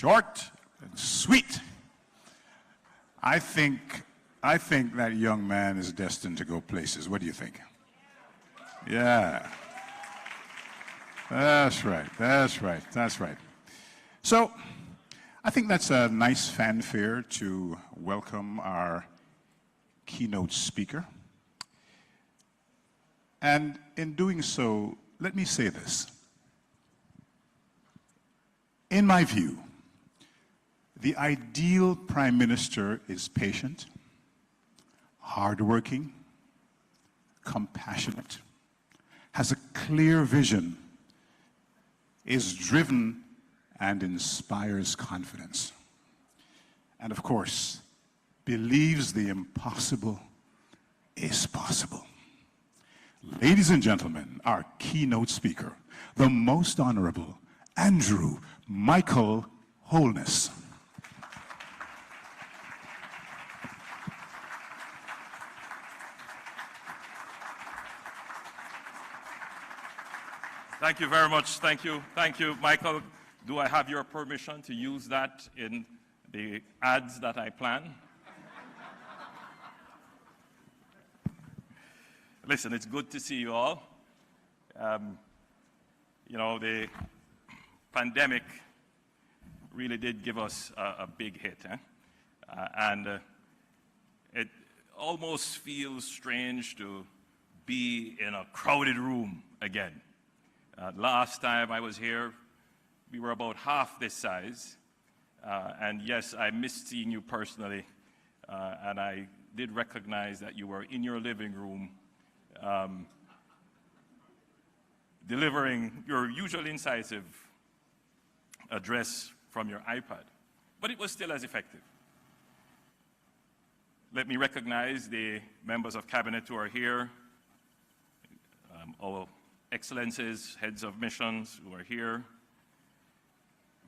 short and sweet. I think that young man is destined to go places. What do you think? Yeah. That's right. That's right. That's right. So I think that's a nice fanfare to welcome our keynote speaker. And in doing so, let me say this. In my view, the ideal prime minister is patient, hardworking, compassionate, has a clear vision, is driven, and inspires confidence. And of course, believes the impossible is possible. Ladies and gentlemen, our keynote speaker, the Most Honorable Andrew Michael Holness. Thank you very much. Thank you, Michael. Do I have your permission to use that in the ads that I plan? Listen, it's good to see you all. You know, the pandemic really did give us a big hit, and it almost feels strange to be in a crowded room again. Last time I was here, we were about half this size, and yes, I missed seeing you personally, and I did recognize that you were in your living room delivering your usual incisive address from your iPad, but it was still as effective. Let me recognize the members of cabinet who are here, our excellencies, heads of missions who are here,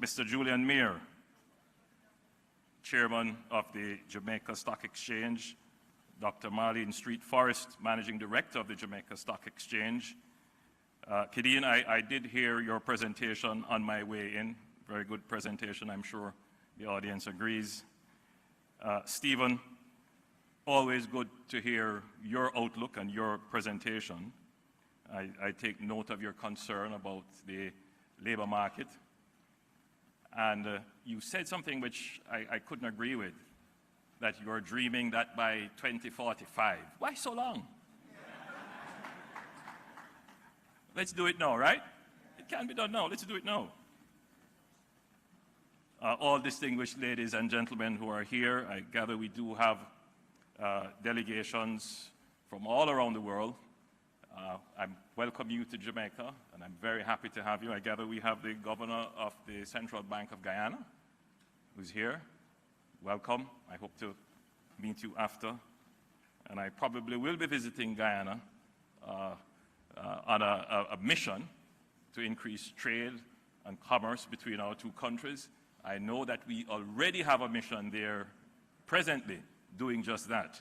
Mr. Julian Meir, chairman of the Jamaica Stock Exchange, Dr. Marlene Street Forrest, managing director of the Jamaica Stock Exchange. Kadeen, I did hear your presentation on my way in. Very good presentation, I'm sure the audience agrees. Stephen, always good to hear your outlook and your presentation. I take note of your concern about the labor market. And you said something which I couldn't agree with, that you're dreaming that by 2045. Why so long? Let's do it now, right? It can be done now. Let's do it now. All distinguished ladies and gentlemen who are here, I gather we do have delegations from all around the world. I welcome you to Jamaica, and I'm very happy to have you. I gather we have the governor of the Central Bank of Guyana, who's here. Welcome. I hope to meet you after. And I probably will be visiting Guyana on a mission to increase trade and commerce between our two countries. I know that we already have a mission there presently doing just that.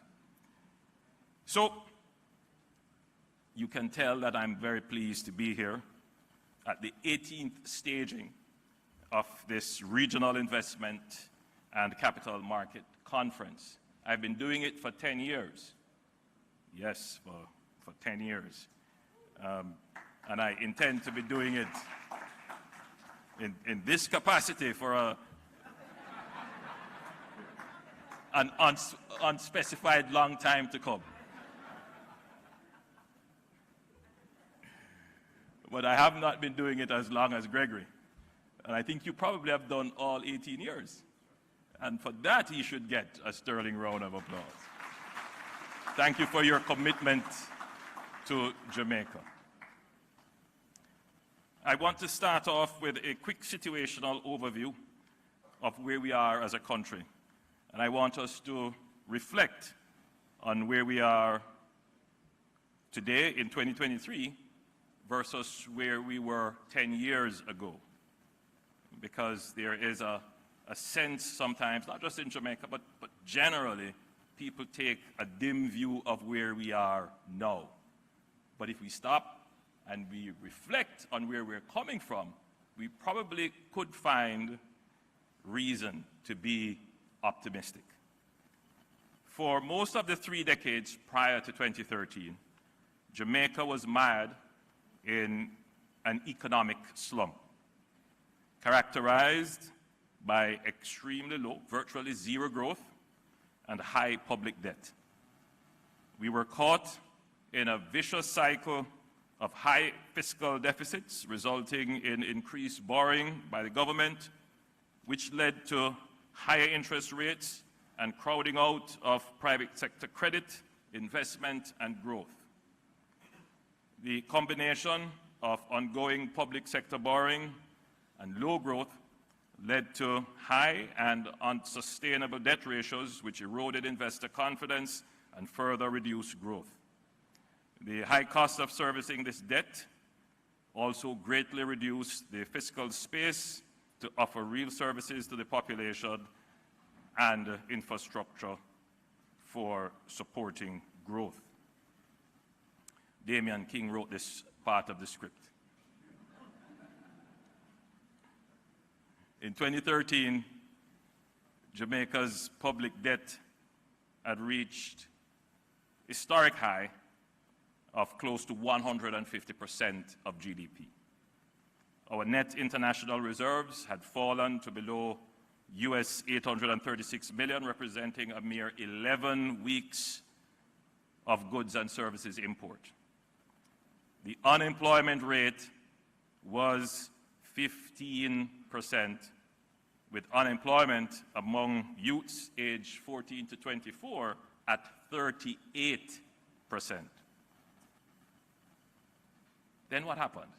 So you can tell that I'm very pleased to be here at the 18th staging of this Regional Investment and Capital Market Conference. I've been doing it for 10 years. Yes, for 10 years. And I intend to be doing it in this capacity for an unspecified long time to come. But I have not been doing it as long as Gregory. And I think you probably have done all 18 years. And for that, he should get a sterling round of applause. Thank you for your commitment to Jamaica. I want to start off with a quick situational overview of where we are as a country. And I want us to reflect on where we are today in 2023 versus where we were 10 years ago. Because there is a sense sometimes, not just in Jamaica, but generally, people take a dim view of where we are now. But if we stop and we reflect on where we're coming from, we probably could find reason to be optimistic. For most of the 3 decades prior to 2013, Jamaica was mired in an economic slump, characterized by extremely low, virtually zero growth, and high public debt. We were caught in a vicious cycle of high fiscal deficits, resulting in increased borrowing by the government, which led to higher interest rates and crowding out of private sector credit, investment, and growth. The combination of ongoing public sector borrowing and low growth led to high and unsustainable debt ratios, which eroded investor confidence and further reduced growth. The high cost of servicing this debt also greatly reduced the fiscal space to offer real services to the population and infrastructure for supporting growth. Damian King wrote this part of the script. In 2013, Jamaica's public debt had reached a historic high of close to 150% of GDP. Our net international reserves had fallen to below US $836 million, representing a mere 11 weeks of goods and services import. The unemployment rate was 15%, with unemployment among youths aged 14 to 24 at 38%. Then what happened?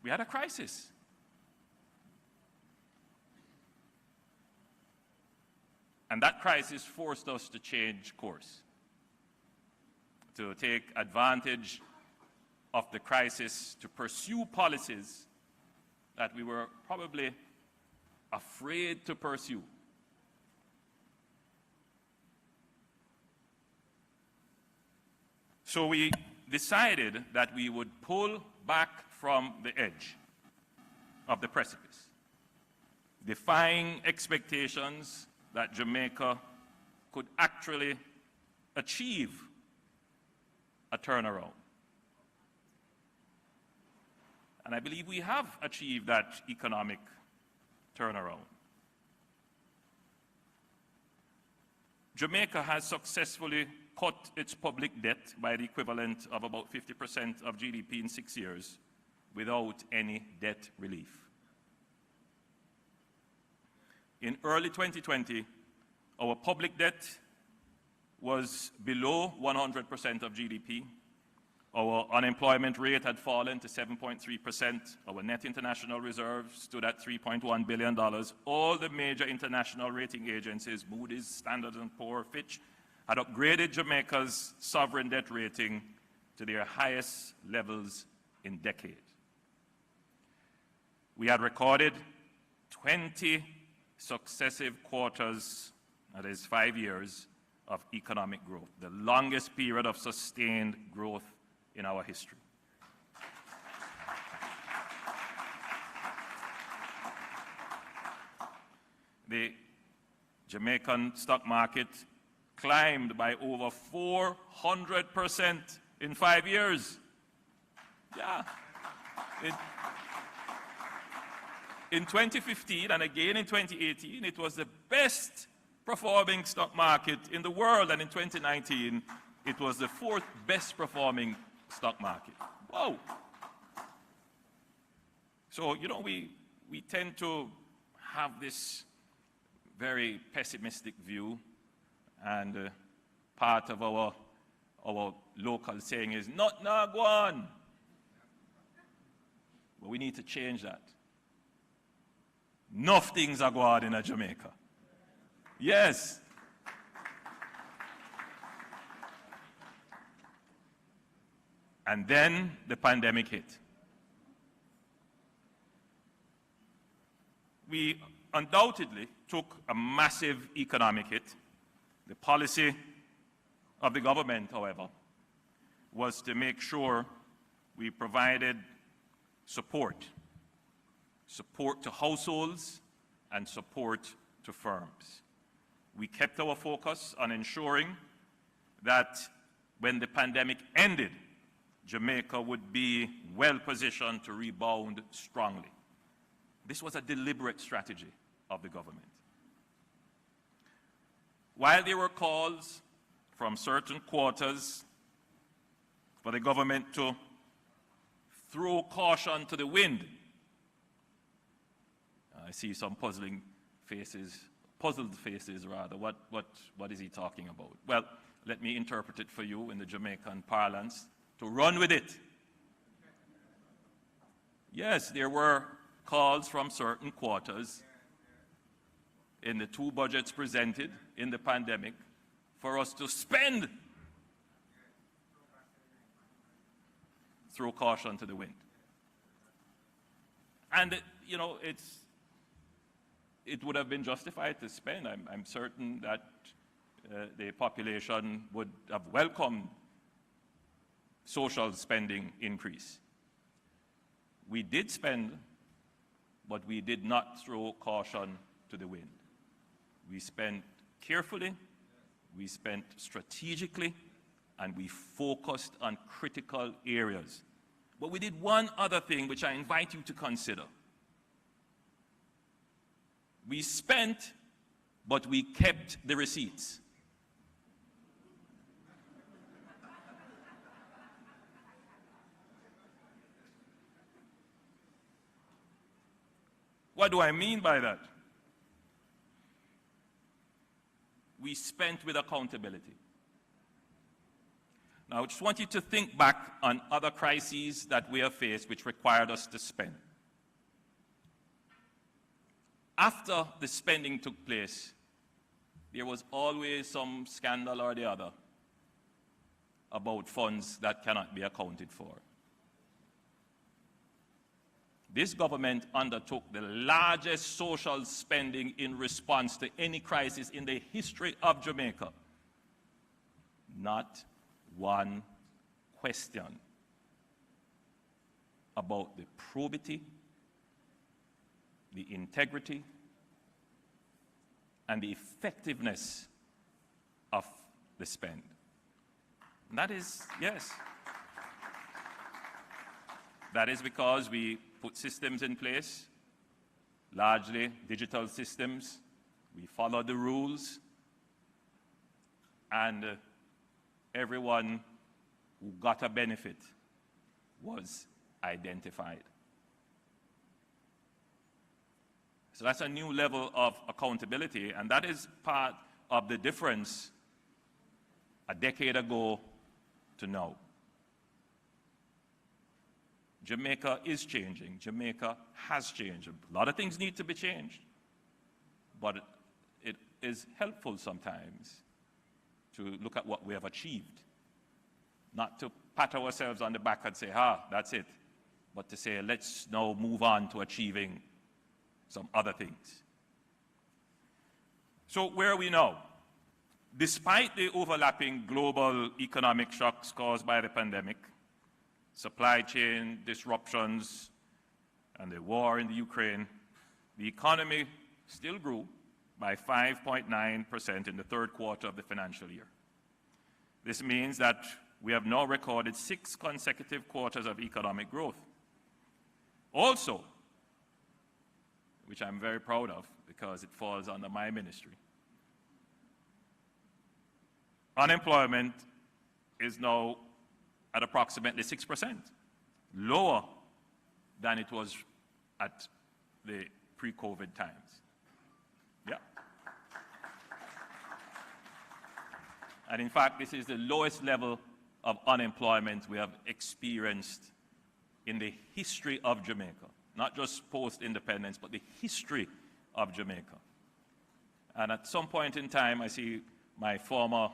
We had a crisis. And that crisis forced us to change course, to take advantage of the crisis to pursue policies that we were probably afraid to pursue. So we decided that we would pull back from the edge of the precipice, defying expectations that Jamaica could actually achieve a turnaround. And I believe we have achieved that economic turnaround. Jamaica has successfully cut its public debt by the equivalent of about 50% of GDP in 6 years without any debt relief. In early 2020, our public debt was below 100% of GDP. Our unemployment rate had fallen to 7.3%. Our net international reserves stood at $3.1 billion. All the major international rating agencies, Moody's, Standard & Poor's, Fitch, had upgraded Jamaica's sovereign debt rating to their highest levels in decades. We had recorded 20 successive quarters, that is 5 years, of economic growth, the longest period of sustained growth in our history. The Jamaican stock market climbed by over 400% in 5 years. Yeah. In 2015 and again in 2018, it was the best performing stock market in the world, and in 2019, it was the 4th best performing stock market. Whoa! So, you know, we tend to have this very pessimistic view, and part of our local saying is, "Not now, go on." But we need to change that. Enough things are going on in Jamaica. Yes. And then the pandemic hit. We undoubtedly took a massive economic hit. The policy of the government, however, was to make sure we provided support support to households, and support to firms. We kept our focus on ensuring that when the pandemic ended, Jamaica would be well positioned to rebound strongly. This was a deliberate strategy of the government. While there were calls from certain quarters for the government to throw caution to the wind, I see some puzzled faces rather. What is he talking about? Well, let me interpret it for you in the Jamaican parlance: to run with it. Yes, there were calls from certain quarters in the two budgets presented in the pandemic for us to spend, throw caution to the wind. And, you know, it would have been justified to spend. I'm certain that the population would have welcomed social spending increase. We did spend, but we did not throw caution to the wind. We spent carefully, we spent strategically, and we focused on critical areas. But we did one other thing which I invite you to consider. We spent, but we kept the receipts. What do I mean by that? We spent with accountability. Now, I just want you to think back on other crises that we have faced which required us to spend. After the spending took place, there was always some scandal or the other about funds that cannot be accounted for. This government undertook the largest social spending in response to any crisis in the history of Jamaica. Not one question about the probity, the integrity, and the effectiveness of the spend. And that is, yes, that is because we put systems in place, largely digital systems. We followed the rules, and everyone who got a benefit was identified. So that's a new level of accountability, and that is part of the difference a decade ago to now. Jamaica is changing. Jamaica has changed. A lot of things need to be changed, but it is helpful sometimes to look at what we have achieved, not to pat ourselves on the back and say, that's it, but to say, let's now move on to achieving some other things. So where are we now? Despite the overlapping global economic shocks caused by the pandemic, supply chain disruptions, and the war in the Ukraine, the economy still grew by 5.9% in the third quarter of the financial year. This means that we have now recorded 6 consecutive quarters of economic growth. Also, which I'm very proud of because it falls under my ministry, unemployment is now at approximately 6%, lower than it was at the pre-COVID times. Yeah. And in fact, this is the lowest level of unemployment we have experienced in the history of Jamaica. Not just post-independence, but the history of Jamaica. And at some point in time, I see my former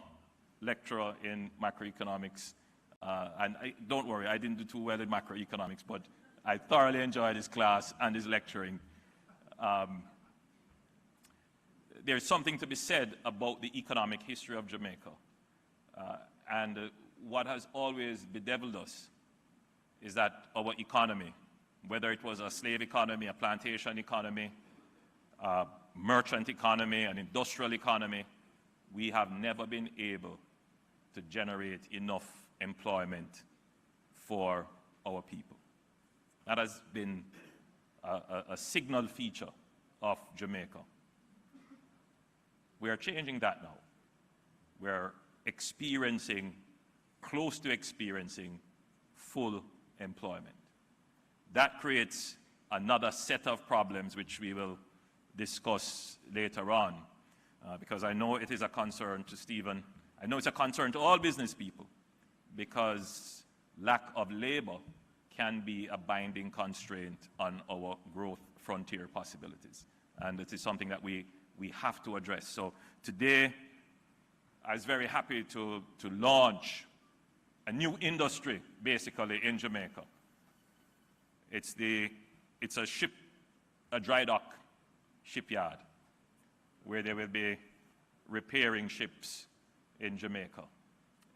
lecturer in macroeconomics, and don't worry, I didn't do too well in macroeconomics, but I thoroughly enjoyed his class and his lecturing. There's something to be said about the economic history of Jamaica. And what has always bedeviled us is that our economy whether it was a slave economy, a plantation economy, a merchant economy, an industrial economy, we have never been able to generate enough employment for our people. That has been a signal feature of Jamaica. We are changing that now. We're experiencing, close to experiencing, full employment. That creates another set of problems which we will discuss later on, because I know it is a concern to Stephen. I know it's a concern to all business people, because lack of labor can be a binding constraint on our growth frontier possibilities. And it is something that we have to address. So today, I was very happy to launch a new industry, basically, in Jamaica. It's a dry dock shipyard, where they will be repairing ships in Jamaica.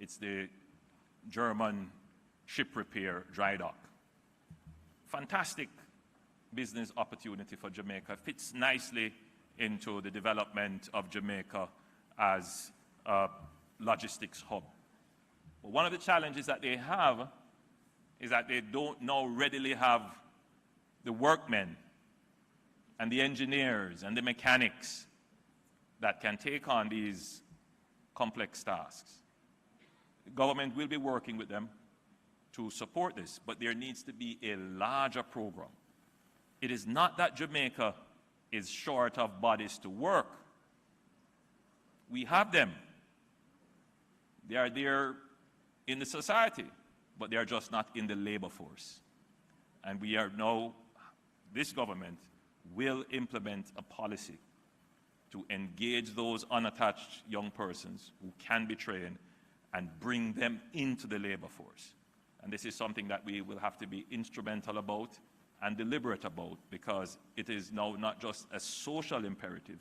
It's the German ship repair dry dock. Fantastic business opportunity for Jamaica. Fits nicely into the development of Jamaica as a logistics hub. But one of the challenges that they have is that they don't now readily have the workmen and the engineers and the mechanics that can take on these complex tasks. The government will be working with them to support this, but there needs to be a larger program. It is not that Jamaica is short of bodies to work. We have them. They are there in the society, but they are just not in the labor force. And we are now, this government will implement a policy to engage those unattached young persons who can be trained and bring them into the labor force. And this is something that we will have to be instrumental about and deliberate about, because it is now not just a social imperative,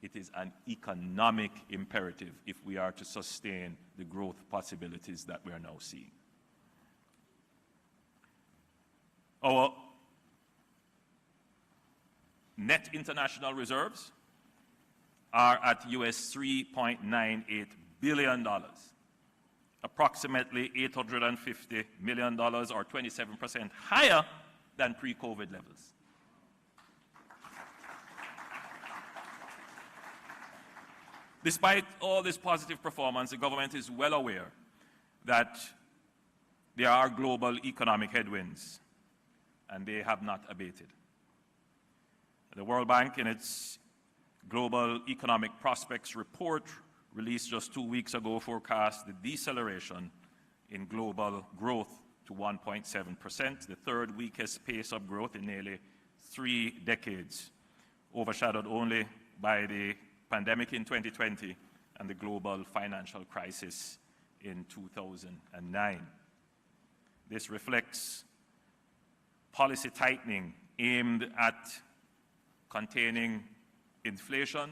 it is an economic imperative if we are to sustain the growth possibilities that we are now seeing. Our net international reserves are at US $3.98 billion, approximately $850 million, or 27% higher than pre-COVID levels. Despite all this positive performance, the government is well aware that there are global economic headwinds, and they have not abated. The World Bank, in its Global Economic Prospects report released just 2 weeks ago, forecast the deceleration in global growth to 1.7%, the third weakest pace of growth in nearly 3 decades, overshadowed only by the pandemic in 2020 and the global financial crisis in 2009. This reflects policy tightening aimed at containing inflation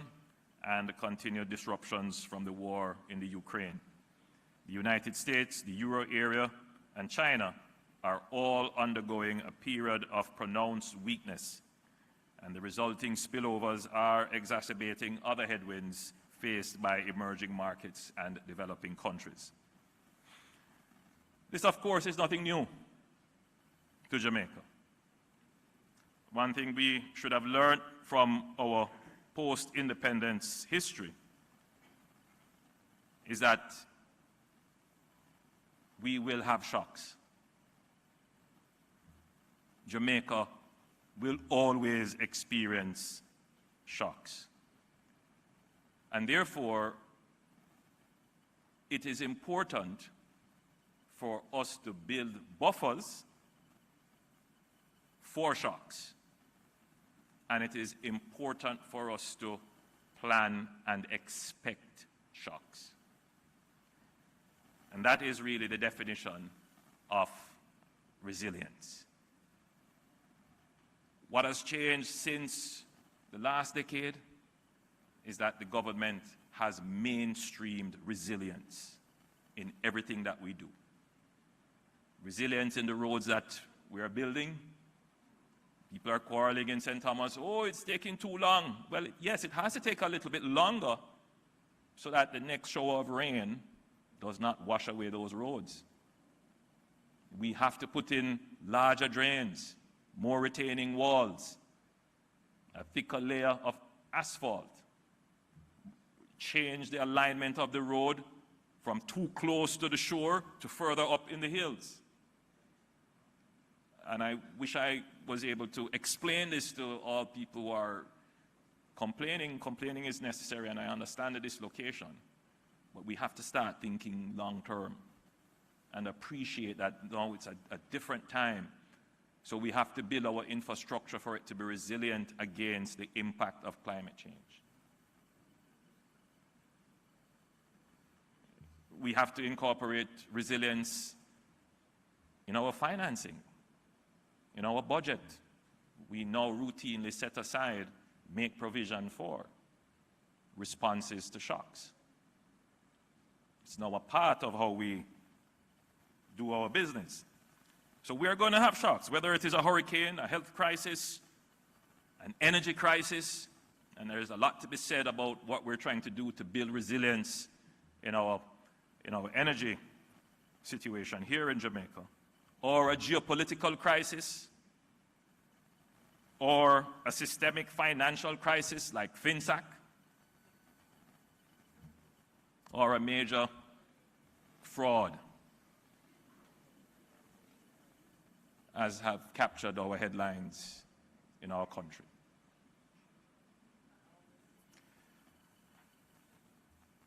and the continued disruptions from the war in the Ukraine. The United States, the Euro area, and China are all undergoing a period of pronounced weakness, and the resulting spillovers are exacerbating other headwinds faced by emerging markets and developing countries. This, of course, is nothing new to Jamaica. One thing we should have learned from our post-independence history is that we will have shocks. Jamaica will always experience shocks. And therefore, it is important for us to build buffers for shocks. And it is important for us to plan and expect shocks. And that is really the definition of resilience. What has changed since the last decade is that the government has mainstreamed resilience in everything that we do. Resilience in the roads that we are building, People are quarreling in St. Thomas, oh, it's taking too long. Well, yes, it has to take a little bit longer so that the next shower of rain does not wash away those roads. We have to put in larger drains, more retaining walls, a thicker layer of asphalt, change the alignment of the road from too close to the shore to further up in the hills. And I wish I was able to explain this to all people who are complaining. Complaining is necessary, and I understand the dislocation. But we have to start thinking long term and appreciate that now it's a different time. So we have to build our infrastructure for it to be resilient against the impact of climate change. We have to incorporate resilience in our financing, in our budget. We now routinely set aside, make provision for responses to shocks. It's now a part of how we do our business. So we are going to have shocks, whether it is a hurricane, a health crisis, an energy crisis, and there is a lot to be said about what we're trying to do to build resilience in our energy situation here in Jamaica, or a geopolitical crisis, or a systemic financial crisis like FinSac, or a major fraud, as have captured our headlines in our country.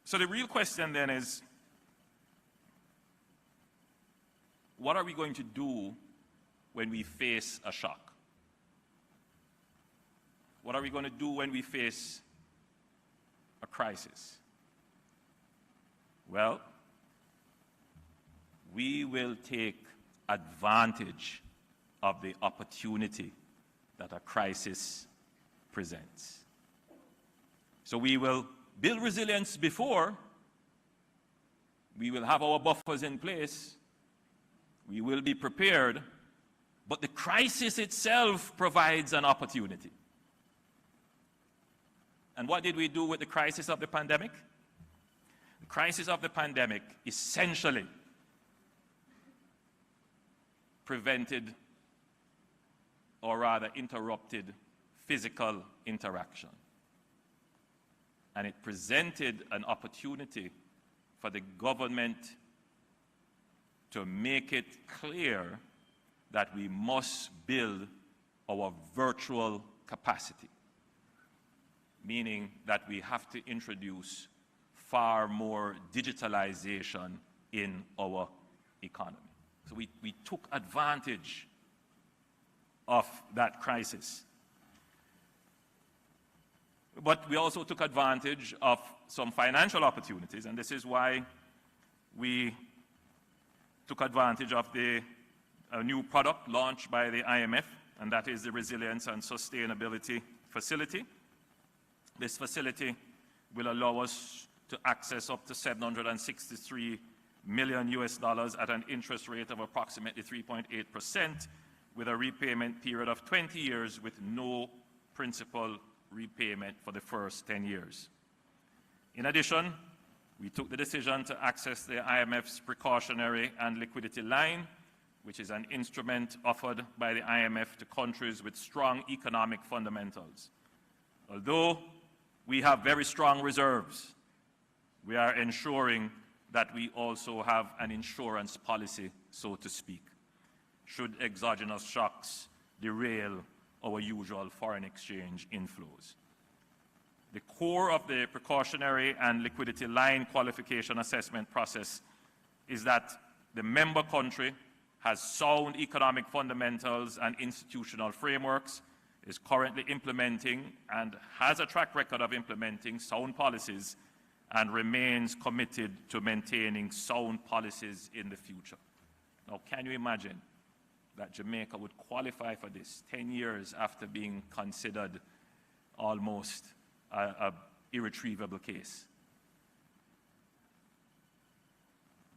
So the real question then is, what are we going to do when we face a shock? What are we going to do when we face a crisis? Well, we will take advantage of the opportunity that a crisis presents. So we will build resilience before, we will have our buffers in place, we will be prepared, but the crisis itself provides an opportunity. And what did we do with the crisis of the pandemic? The crisis of the pandemic essentially prevented, or rather interrupted, physical interaction. And it presented an opportunity for the government to make it clear that we must build our virtual capacity, meaning that we have to introduce far more digitalization in our economy. So we took advantage of that crisis. But we also took advantage of some financial opportunities, and this is why we took advantage of a new product launched by the IMF, and that is the Resilience and Sustainability Facility. This facility will allow us to access up to $763 million at an interest rate of approximately 3.8%, with a repayment period of 20 years with no principal repayment for the first 10 years. In addition, we took the decision to access the IMF's precautionary and liquidity line, which is an instrument offered by the IMF to countries with strong economic fundamentals. Although we have very strong reserves, we are ensuring that we also have an insurance policy, so to speak, should exogenous shocks derail our usual foreign exchange inflows. The core of the precautionary and liquidity line qualification assessment process is that the member country has sound economic fundamentals and institutional frameworks, is currently implementing and has a track record of implementing sound policies, and remains committed to maintaining sound policies in the future. Now, can you imagine that Jamaica would qualify for this 10 years after being considered almost an irretrievable case?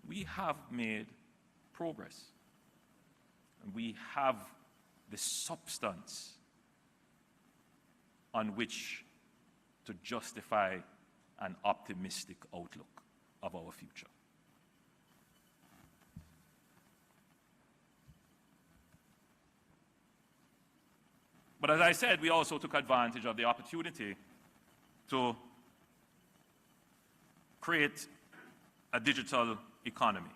We have made progress, and we have the substance on which to justify an optimistic outlook of our future. But as I said, we also took advantage of the opportunity to create a digital economy.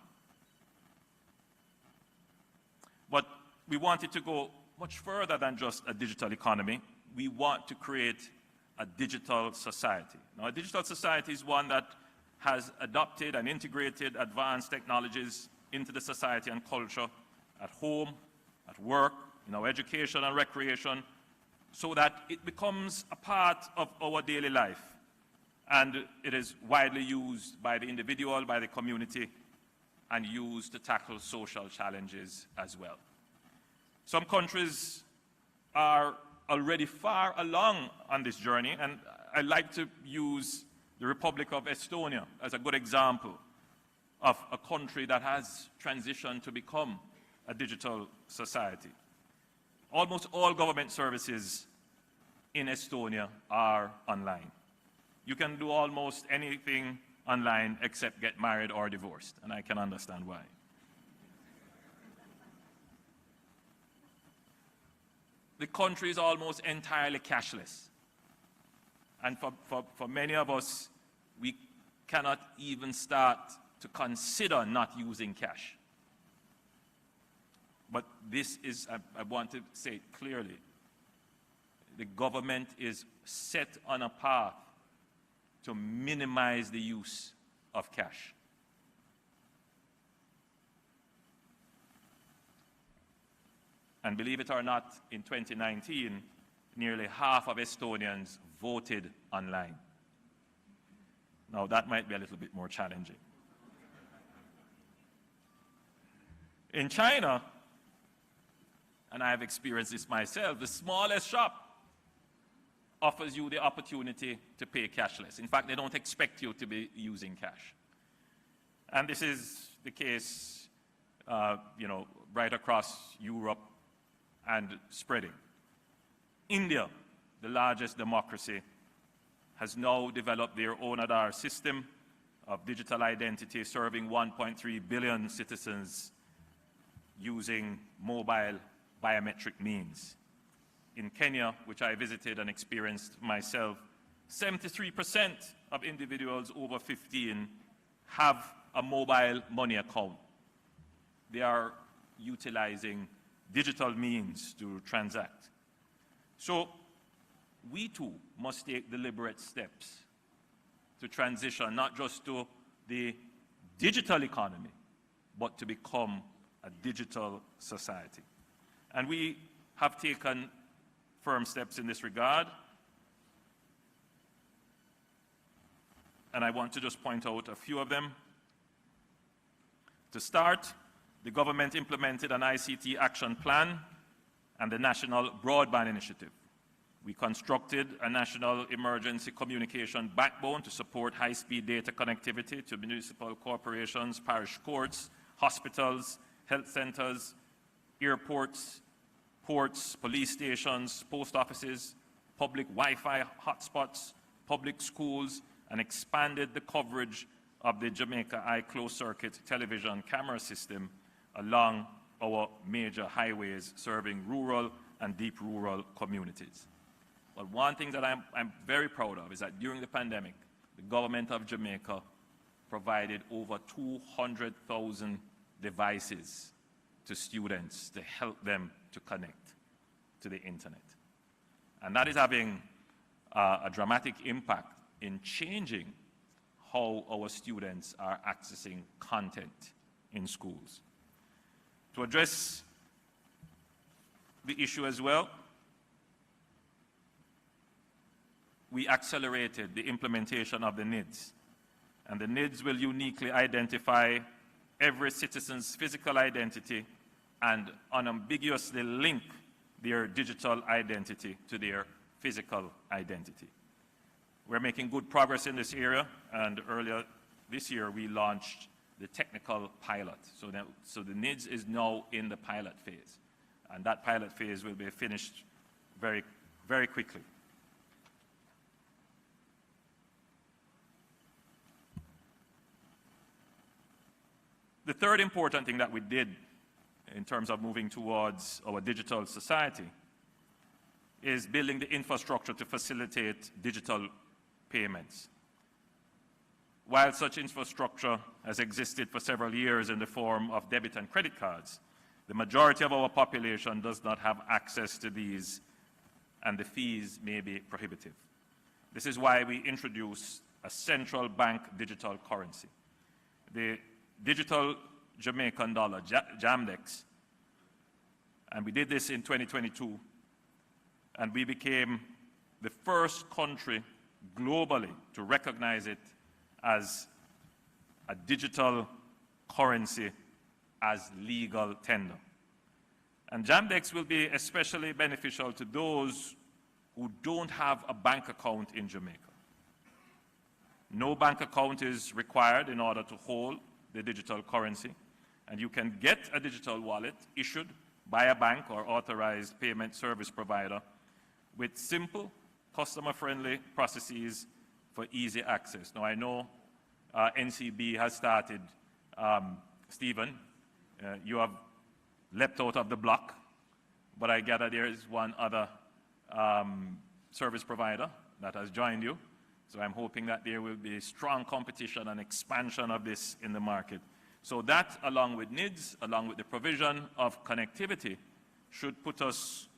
But we wanted to go much further than just a digital economy. We want to create a digital society. Now, a digital society is one that has adopted and integrated advanced technologies into the society and culture at home, at work, in our education and recreation, so that it becomes a part of our daily life. And it is widely used by the individual, by the community, and used to tackle social challenges as well. Some countries are already far along on this journey, and I like to use the Republic of Estonia as a good example of a country that has transitioned to become a digital society. Almost all government services in Estonia are online. You can do almost anything online except get married or divorced, and I can understand why. The country is almost entirely cashless. And for many of us, we cannot even start to consider not using cash. But this is, I want to say it clearly, the government is set on a path to minimize the use of cash. And believe it or not, in 2019, nearly half of Estonians voted online. Now, that might be a little bit more challenging. In China, and I've experienced this myself, the smallest shop offers you the opportunity to pay cashless. In fact, they don't expect you to be using cash. And this is the case, right across Europe and spreading. India, the largest democracy, has now developed their own Aadhaar system of digital identity, serving 1.3 billion citizens using mobile biometric means. In Kenya, which I visited and experienced myself, 73% of individuals over 15 have a mobile money account. They are utilizing digital means to transact. So we too must take deliberate steps to transition not just to the digital economy, but to become a digital society. And we have taken firm steps in this regard. And I want to just point out a few of them. To start, the government implemented an ICT action plan and the National Broadband Initiative. We constructed a national emergency communication backbone to support high-speed data connectivity to municipal corporations, parish courts, hospitals, health centers, airports, ports, police stations, post offices, public Wi-Fi hotspots, public schools, and expanded the coverage of the Jamaica Eye closed-circuit television camera system along our major highways serving rural and deep rural communities. But one thing that I'm very proud of is that during the pandemic, the government of Jamaica provided over 200,000 devices to students to help them to connect to the internet. And that is having a dramatic impact in changing how our students are accessing content in schools. To address the issue as well, we accelerated the implementation of the NIDS. And the NIDS will uniquely identify every citizen's physical identity and unambiguously link their digital identity to their physical identity. We're making good progress in this area, and earlier this year we launched the technical pilot. So the NIDS is now in the pilot phase, and that pilot phase will be finished very, very quickly. The third important thing that we did in terms of moving towards our digital society is building the infrastructure to facilitate digital payments. While such infrastructure has existed for several years in the form of debit and credit cards, the majority of our population does not have access to these, and the fees may be prohibitive. This is why we introduced a central bank digital currency. The digital Jamaican dollar, JAMDEX, and we did this in 2022, and we became the first country globally to recognize it as a digital currency as legal tender. And JAMDEX will be especially beneficial to those who don't have a bank account in Jamaica. No bank account is required in order to hold the digital currency, and you can get a digital wallet issued by a bank or authorized payment service provider with simple, customer-friendly processes for easy access. Now, I know NCB has started, Stephen, you have leapt out of the block, but I gather there is one other service provider that has joined you. So I'm hoping that there will be strong competition and expansion of this in the market. So that, along with NIDS, along with the provision of connectivity, should put us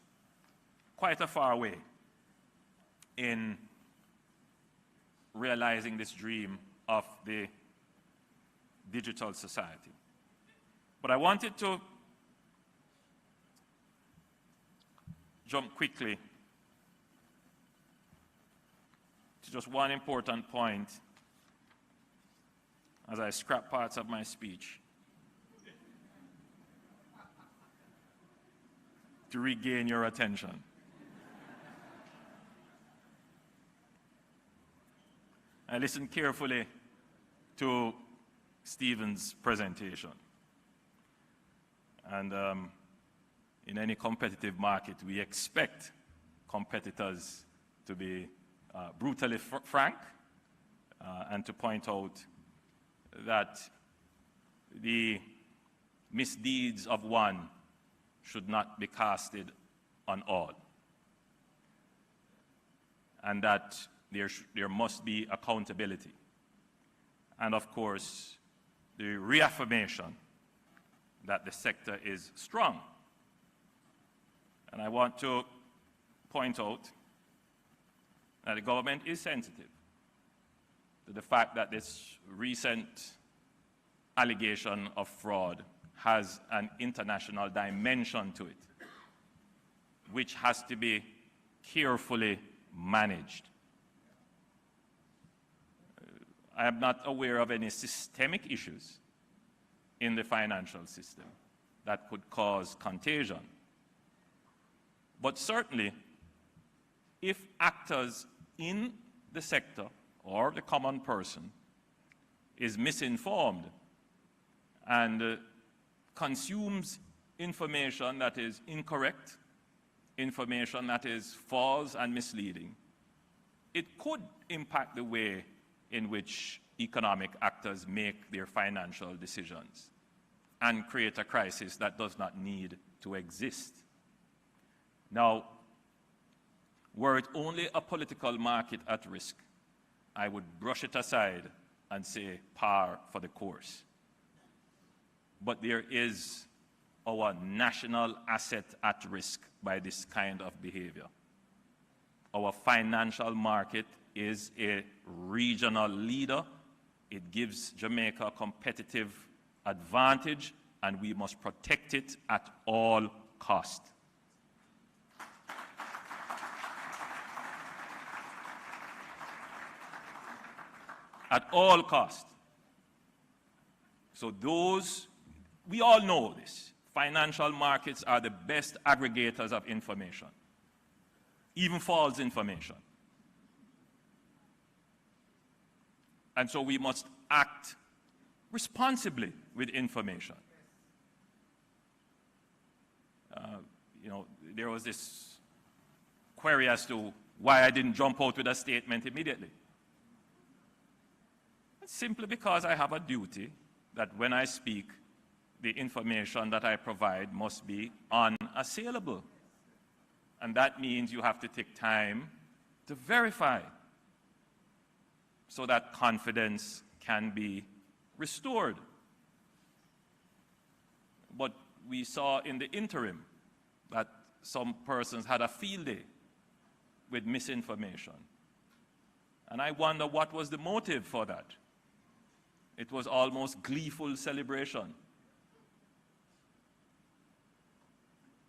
quite a far way in realizing this dream of the digital society. But I wanted to jump quickly to just one important point as I scrap parts of my speech to regain your attention. I listened carefully to Stephen's presentation. And in any competitive market, we expect competitors to be brutally frank and to point out that the misdeeds of one should not be casted on all, and that there must be accountability. And of course, the reaffirmation that the sector is strong. And I want to point out that the government is sensitive to the fact that this recent allegation of fraud has an international dimension to it, which has to be carefully managed. I am not aware of any systemic issues in the financial system that could cause contagion. But certainly, if actors in the sector or the common person is misinformed and consumes information that is incorrect, information that is false and misleading, it could impact the way in which economic actors make their financial decisions and create a crisis that does not need to exist. Now, were it only a political market at risk, I would brush it aside and say par for the course. But there is our national asset at risk by this kind of behavior. Our financial market is a regional leader. It gives Jamaica a competitive advantage, and we must protect it at all costs. At all costs. So we all know this. Financial markets are the best aggregators of information, even false information. And so we must act responsibly with information. There was this query as to why I didn't jump out with a statement immediately. It's simply because I have a duty that when I speak, the information that I provide must be unassailable. And that means you have to take time to verify so that confidence can be restored. But we saw in the interim that some persons had a field day with misinformation. And I wonder what was the motive for that. It was almost gleeful celebration.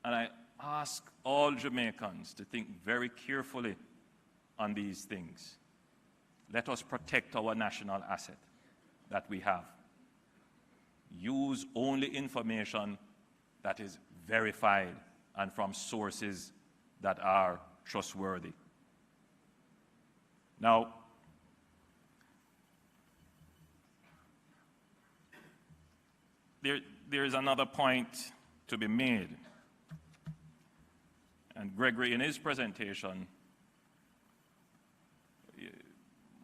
And I ask all Jamaicans to think very carefully on these things. Let us protect our national asset that we have. Use only information that is verified and from sources that are trustworthy. Now, there is another point to be made. And Gregory, in his presentation,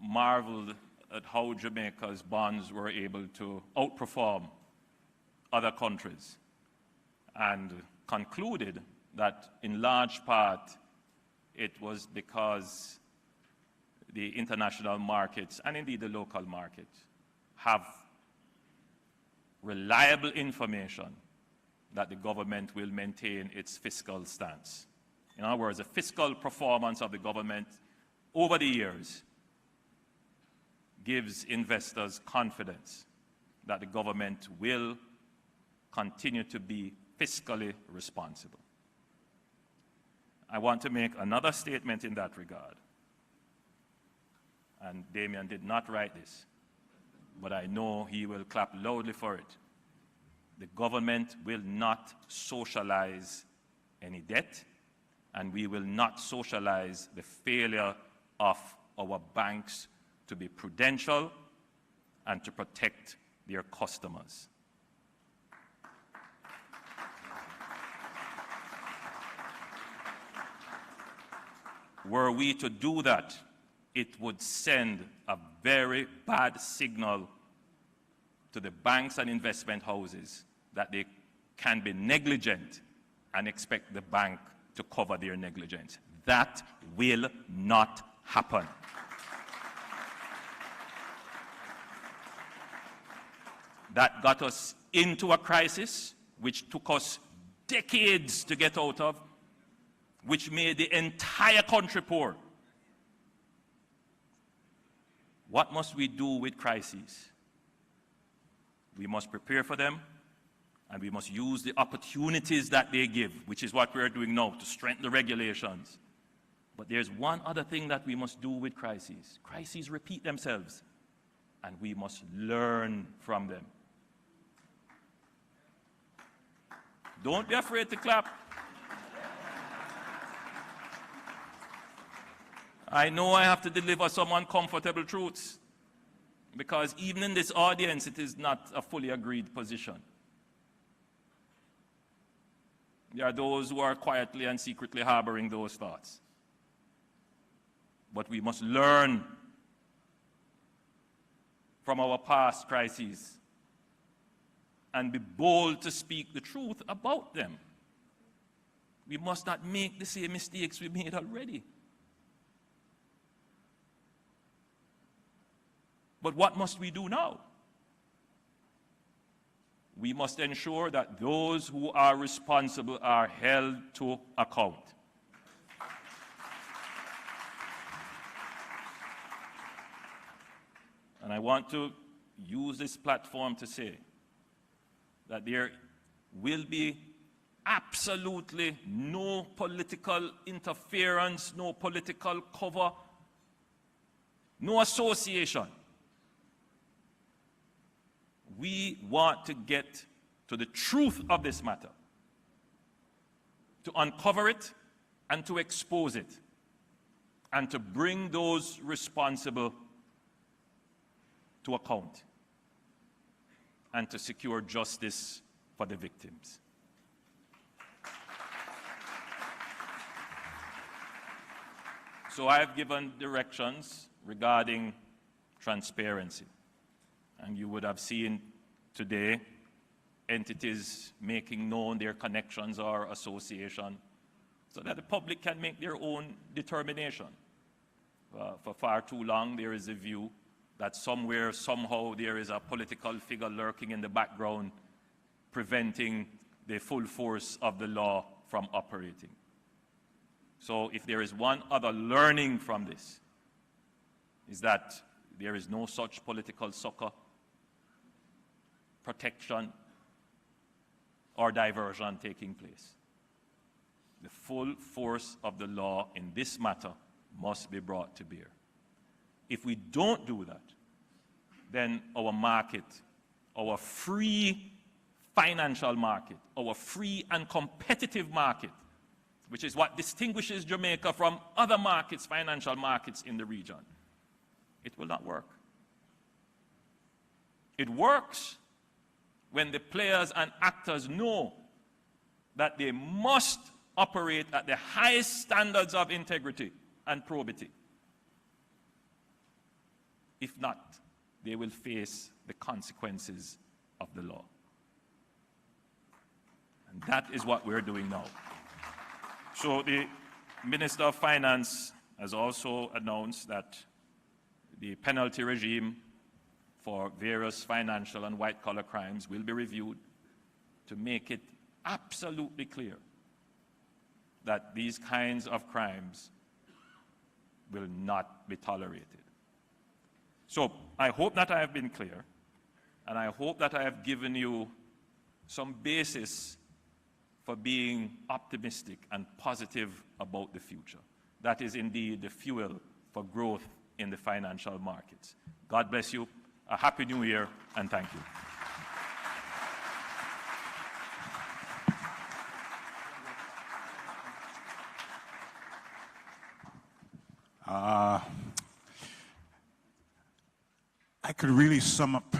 marveled at how Jamaica's bonds were able to outperform other countries and concluded that in large part it was because the international markets and indeed the local market have reliable information that the government will maintain its fiscal stance. In other words, the fiscal performance of the government over the years gives investors confidence that the government will continue to be fiscally responsible. I want to make another statement in that regard. And Damien did not write this, but I know he will clap loudly for it. The government will not socialize any debt, and we will not socialize the failure of our banks to be prudential and to protect their customers. Were we to do that, it would send a very bad signal to the banks and investment houses that they can be negligent and expect the bank to cover their negligence. That will not happen. That got us into a crisis which took us decades to get out of, which made the entire country poor. What must we do with crises? We must prepare for them, and we must use the opportunities that they give, which is what we're doing now, to strengthen the regulations. But there's one other thing that we must do with crises. Crises repeat themselves, and we must learn from them. Don't be afraid to clap. I know I have to deliver some uncomfortable truths, because even in this audience, it is not a fully agreed position. There are those who are quietly and secretly harboring those thoughts. But we must learn from our past crises and be bold to speak the truth about them. We must not make the same mistakes we made already. But what must we do now? We must ensure that those who are responsible are held to account. And I want to use this platform to say that there will be absolutely no political interference, no political cover, no association. We want to get to the truth of this matter, to uncover it and to expose it, and to bring those responsible to account, and to secure justice for the victims. So I have given directions regarding transparency. And you would have seen today entities making known their connections or association so that the public can make their own determination. For far too long, there is a view that somewhere, somehow, there is a political figure lurking in the background preventing the full force of the law from operating. So if there is one other learning from this, is that there is no such political succor, protection, or diversion taking place. The full force of the law in this matter must be brought to bear. If we don't do that, then our market, our free financial market, our free and competitive market, which is what distinguishes Jamaica from other markets, financial markets in the region, it will not work. It works when the players and actors know that they must operate at the highest standards of integrity and probity. If not, they will face the consequences of the law. And that is what we're doing now. So the Minister of Finance has also announced that the penalty regime for various financial and white-collar crimes will be reviewed to make it absolutely clear that these kinds of crimes will not be tolerated. So I hope that I have been clear, and I hope that I have given you some basis for being optimistic and positive about the future. That is indeed the fuel for growth in the financial markets. God bless you. A Happy New Year, and thank you. I could really sum up